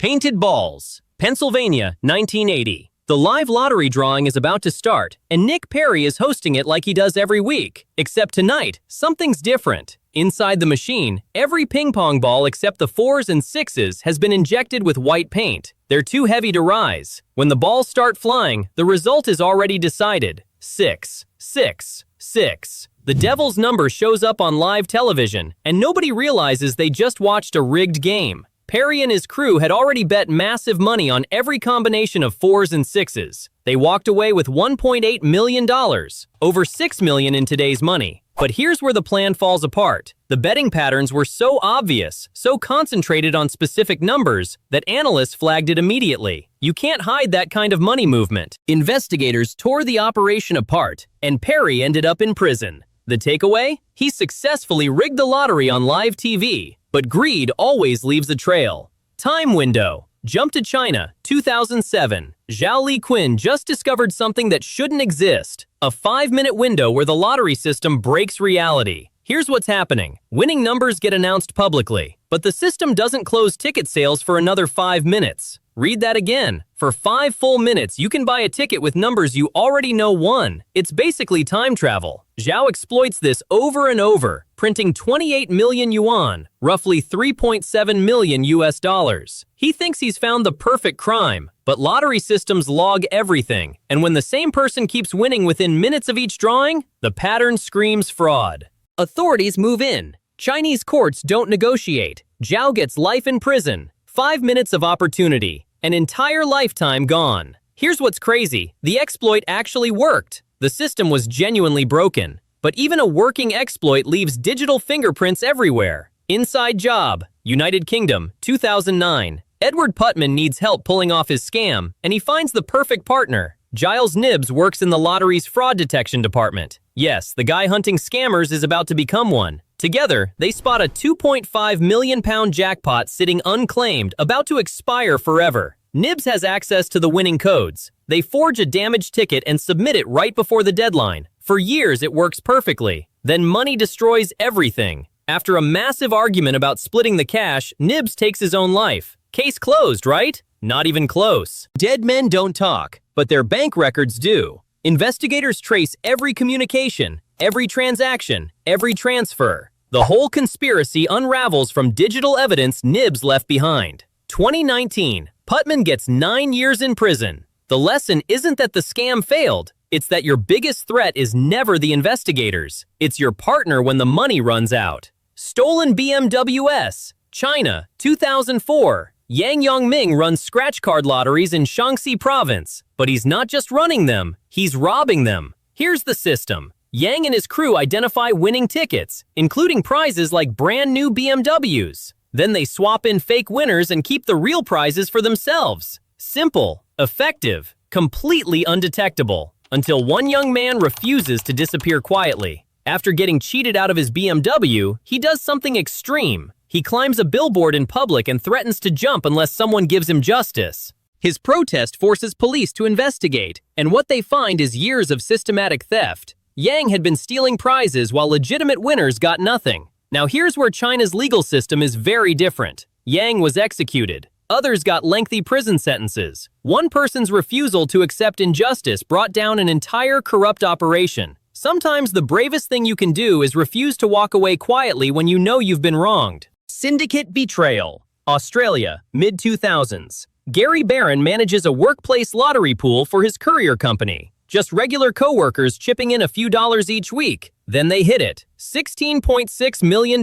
Painted Balls, Pennsylvania, 1980. The live lottery drawing is about to start, and Nick Perry is hosting it like he does every week. Except tonight, something's different. Inside the machine, every ping pong ball except the 4s and 6s has been injected with white paint. They're too heavy to rise. When the balls start flying, the result is already decided. 6, 6, 6. The devil's number shows up on live television, and nobody realizes they just watched a rigged game. Perry and his crew had already bet massive money on every combination of 4s and 6s. They walked away with $1.8 million, over $6 million in today's money. But here's where the plan falls apart. The betting patterns were so obvious, so concentrated on specific numbers, that analysts flagged it immediately. You can't hide that kind of money movement. Investigators tore the operation apart, and Perry ended up in prison. The takeaway? He successfully rigged the lottery on live TV. But greed always leaves a trail. Time window. Jump to China, 2007. Zhao Liqun just discovered something that shouldn't exist. A 5-minute window where the lottery system breaks reality. Here's what's happening. Winning numbers get announced publicly, but the system doesn't close ticket sales for another 5 minutes. Read that again. For 5 full minutes, you can buy a ticket with numbers you already know won. It's basically time travel. Zhao exploits this over and over, printing 28 million yuan, roughly 3.7 million US dollars. He thinks he's found the perfect crime, but lottery systems log everything, and when the same person keeps winning within minutes of each drawing, the pattern screams fraud. Authorities move in. Chinese courts don't negotiate. Zhao gets life in prison. 5 minutes of opportunity, an entire lifetime gone. Here's what's crazy. The exploit actually worked. The system was genuinely broken. But even a working exploit leaves digital fingerprints everywhere. Inside job, United Kingdom, 2009. Edward Putman needs help pulling off his scam, and he finds the perfect partner. Giles Knibbs works in the lottery's fraud detection department. Yes, the guy hunting scammers is about to become one. Together, they spot a £2.5 million jackpot sitting unclaimed, about to expire forever. Knibbs has access to the winning codes. They forge a damaged ticket and submit it right before the deadline. For years, it works perfectly. Then money destroys everything. After a massive argument about splitting the cash, Knibbs takes his own life. Case closed, right? Not even close. Dead men don't talk, but their bank records do. Investigators trace every communication, every transaction, every transfer. The whole conspiracy unravels from digital evidence Knibbs left behind. 2019, Putman gets 9 years in prison. The lesson isn't that the scam failed. It's that your biggest threat is never the investigators. It's your partner when the money runs out. Stolen BMWS, China, 2004. Yang Yongming runs scratch card lotteries in Shaanxi province. But he's not just running them, he's robbing them. Here's the system. Yang and his crew identify winning tickets, including prizes like brand new BMWs. Then they swap in fake winners and keep the real prizes for themselves. Simple, effective, completely undetectable. Until one young man refuses to disappear quietly. After getting cheated out of his BMW, he does something extreme. He climbs a billboard in public and threatens to jump unless someone gives him justice. His protest forces police to investigate, and what they find is years of systematic theft. Yang had been stealing prizes while legitimate winners got nothing. Now here's where China's legal system is very different. Yang was executed. Others got lengthy prison sentences. One person's refusal to accept injustice brought down an entire corrupt operation. Sometimes the bravest thing you can do is refuse to walk away quietly when you know you've been wronged. Syndicate betrayal. Australia, mid-2000s. Gary Barron manages a workplace lottery pool for his courier company. Just regular co-workers chipping in a few dollars each week. Then they hit it. $16.6 million.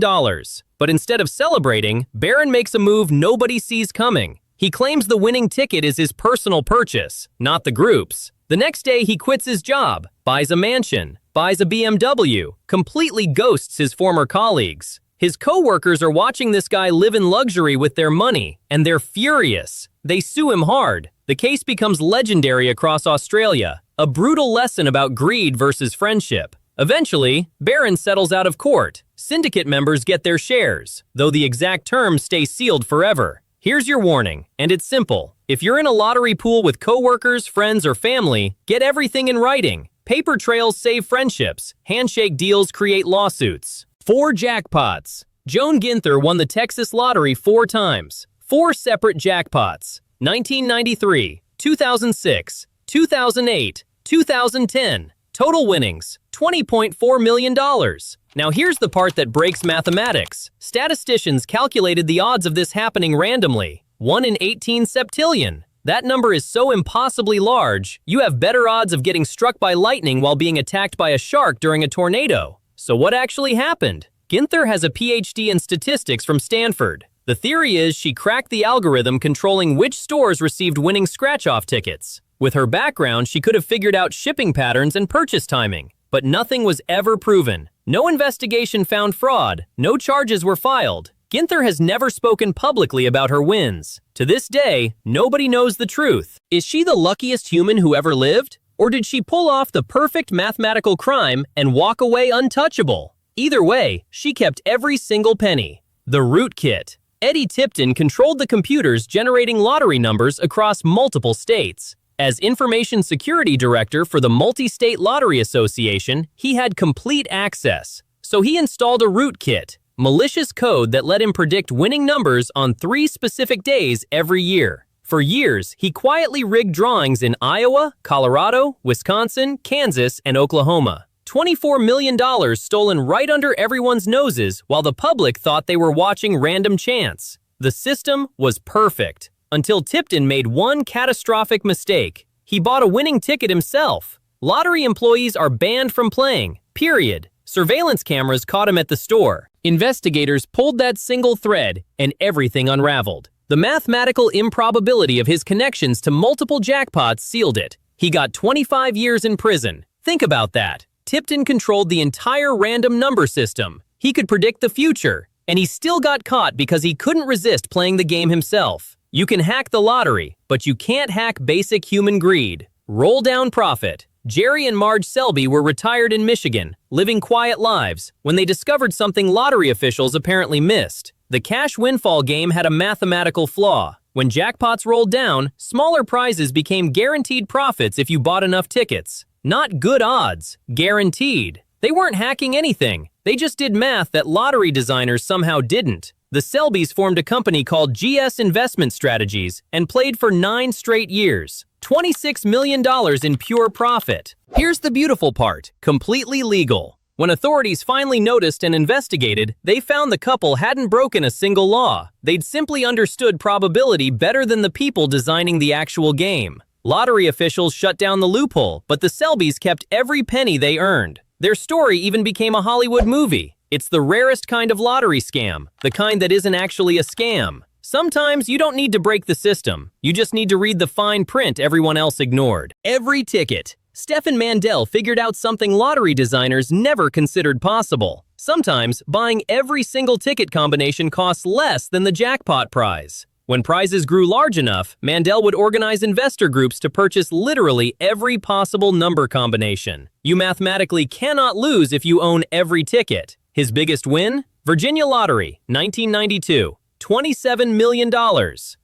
But instead of celebrating, Barron makes a move nobody sees coming. He claims the winning ticket is his personal purchase, not the group's. The next day, he quits his job, buys a mansion, buys a BMW, completely ghosts his former colleagues. His co-workers are watching this guy live in luxury with their money, and they're furious. They sue him hard. The case becomes legendary across Australia, a brutal lesson about greed versus friendship. Eventually, Barron settles out of court. Syndicate members get their shares, though the exact terms stay sealed forever. Here's your warning, and it's simple. If you're in a lottery pool with coworkers, friends, or family, get everything in writing. Paper trails save friendships. Handshake deals create lawsuits. 4 jackpots. Joan Ginther won the Texas lottery 4 times. 4 separate jackpots: 1993, 2006, 2008, 2010. Total winnings, $20.4 million. Now here's the part that breaks mathematics. Statisticians calculated the odds of this happening randomly. 1 in 18 septillion. That number is so impossibly large, you have better odds of getting struck by lightning while being attacked by a shark during a tornado. So what actually happened? Ginther has a PhD in statistics from Stanford. The theory is she cracked the algorithm controlling which stores received winning scratch-off tickets. With her background, she could have figured out shipping patterns and purchase timing. But nothing was ever proven. No investigation found fraud. No charges were filed. Ginther has never spoken publicly about her wins. To this day, nobody knows the truth. Is she the luckiest human who ever lived? Or did she pull off the perfect mathematical crime and walk away untouchable? Either way, she kept every single penny. The Rootkit. Eddie Tipton controlled the computers generating lottery numbers across multiple states. As Information Security Director for the Multi-State Lottery Association, he had complete access. So he installed a rootkit, malicious code that let him predict winning numbers on 3 specific days every year. For years, he quietly rigged drawings in Iowa, Colorado, Wisconsin, Kansas, and Oklahoma. $24 million stolen right under everyone's noses while the public thought they were watching random chance. The system was perfect. Until Tipton made one catastrophic mistake. He bought a winning ticket himself. Lottery employees are banned from playing, period. Surveillance cameras caught him at the store. Investigators pulled that single thread, and everything unraveled. The mathematical improbability of his connections to multiple jackpots sealed it. He got 25 years in prison. Think about that. Tipton controlled the entire random number system. He could predict the future, and he still got caught because he couldn't resist playing the game himself. You can hack the lottery, but you can't hack basic human greed. Roll down profit. Jerry and Marge Selbee were retired in Michigan, living quiet lives, when they discovered something lottery officials apparently missed. The cash windfall game had a mathematical flaw. When jackpots rolled down, smaller prizes became guaranteed profits if you bought enough tickets. Not good odds, guaranteed. They weren't hacking anything. They just did math that lottery designers somehow didn't. The Selbees formed a company called GS Investment Strategies and played for 9 straight years. $26 million in pure profit. Here's the beautiful part, completely legal. When authorities finally noticed and investigated, they found the couple hadn't broken a single law. They'd simply understood probability better than the people designing the actual game. Lottery officials shut down the loophole, but the Selbees kept every penny they earned. Their story even became a Hollywood movie. It's the rarest kind of lottery scam, the kind that isn't actually a scam. Sometimes you don't need to break the system. You just need to read the fine print everyone else ignored. Every ticket. Stefan Mandel figured out something lottery designers never considered possible. Sometimes buying every single ticket combination costs less than the jackpot prize. When prizes grew large enough, Mandel would organize investor groups to purchase literally every possible number combination. You mathematically cannot lose if you own every ticket. His biggest win? Virginia Lottery, 1992, $27 million.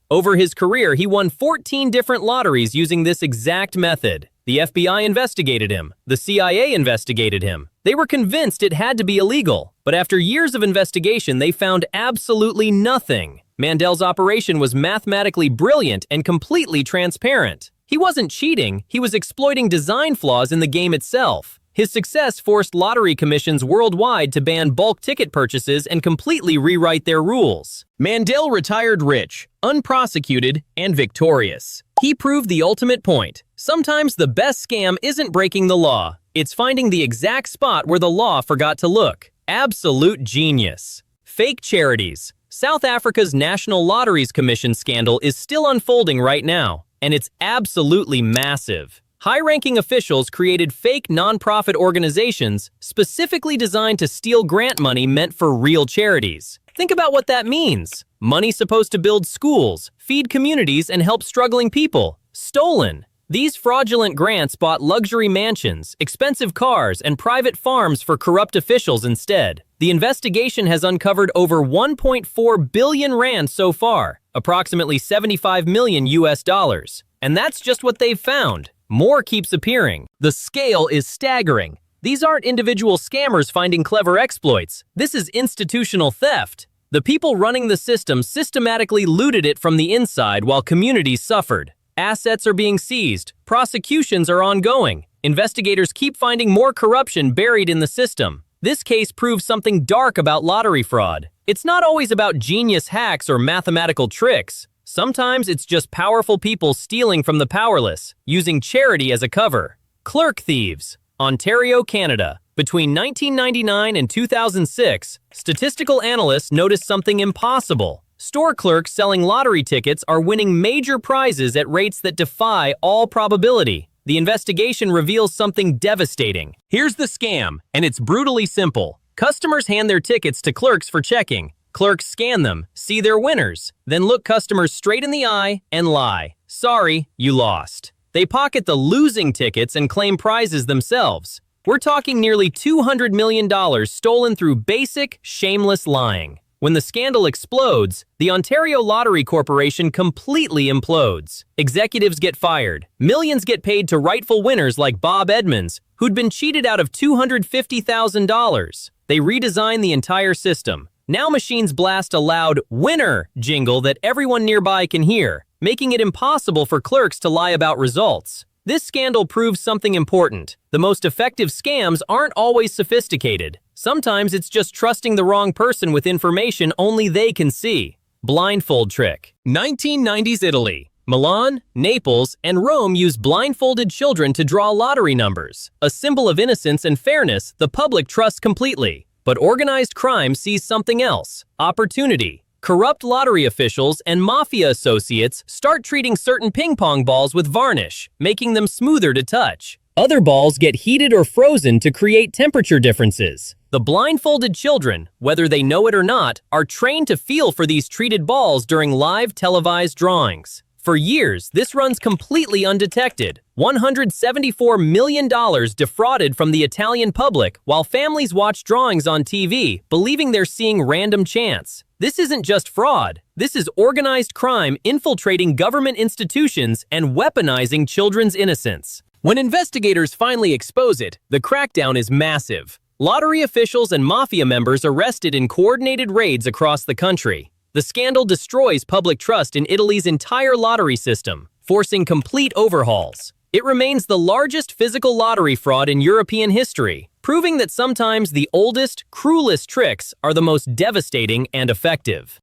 Over his career, he won 14 different lotteries using this exact method. The FBI investigated him. The CIA investigated him. They were convinced it had to be illegal. But after years of investigation, they found absolutely nothing. Mandel's operation was mathematically brilliant and completely transparent. He wasn't cheating, he was exploiting design flaws in the game itself. His success forced lottery commissions worldwide to ban bulk ticket purchases and completely rewrite their rules. Mandel retired rich, unprosecuted, and victorious. He proved the ultimate point. Sometimes the best scam isn't breaking the law. It's finding the exact spot where the law forgot to look. Absolute genius. Fake charities. South Africa's National Lotteries Commission scandal is still unfolding right now, and it's absolutely massive. High-ranking officials created fake non-profit organizations specifically designed to steal grant money meant for real charities. Think about what that means. Money supposed to build schools, feed communities, and help struggling people. Stolen. These fraudulent grants bought luxury mansions, expensive cars, and private farms for corrupt officials instead. The investigation has uncovered over 1.4 billion rand so far, approximately 75 million US dollars. And that's just what they've found. More keeps appearing. The scale is staggering. These aren't individual scammers finding clever exploits. This is institutional theft. The people running the system systematically looted it from the inside while communities suffered. Assets are being seized, prosecutions are ongoing. Investigators keep finding more corruption buried in the system. This case proves something dark about lottery fraud. It's not always about genius hacks or mathematical tricks. Sometimes it's just powerful people stealing from the powerless, using charity as a cover. CLERK thieves. Ontario, Canada. Between 1999 and 2006, statistical analysts noticed something impossible. Store clerks selling lottery tickets are winning major prizes at rates that defy all probability. The investigation reveals something devastating. Here's the scam, and it's brutally simple. Customers hand their tickets to clerks for checking. Clerks scan them, see their winners, then look customers straight in the eye and lie. Sorry, you lost. They pocket the losing tickets and claim prizes themselves. We're talking nearly $200 million stolen through basic, shameless lying. When the scandal explodes, the Ontario Lottery Corporation completely implodes. Executives get fired. Millions get paid to rightful winners like Bob Edmonds, who'd been cheated out of $250,000. They redesign the entire system. Now machines blast a loud "winner" jingle that everyone nearby can hear, making it impossible for clerks to lie about results. This scandal proves something important. The most effective scams aren't always sophisticated. Sometimes it's just trusting the wrong person with information only they can see. Blindfold trick. 1990s Italy. Milan, Naples, and Rome used blindfolded children to draw lottery numbers. A symbol of innocence and fairness the public trusts completely. But organized crime sees something else. Opportunity. Corrupt lottery officials and mafia associates start treating certain ping pong balls with varnish, making them smoother to touch. Other balls get heated or frozen to create temperature differences. The blindfolded children, whether they know it or not, are trained to feel for these treated balls during live televised drawings. For years, this runs completely undetected. $174 million defrauded from the Italian public while families watch drawings on TV, believing they're seeing random chance. This isn't just fraud. This is organized crime infiltrating government institutions and weaponizing children's innocence. When investigators finally expose it, the crackdown is massive. Lottery officials and mafia members arrested in coordinated raids across the country. The scandal destroys public trust in Italy's entire lottery system, forcing complete overhauls. It remains the largest physical lottery fraud in European history, proving that sometimes the oldest, cruelest tricks are the most devastating and effective.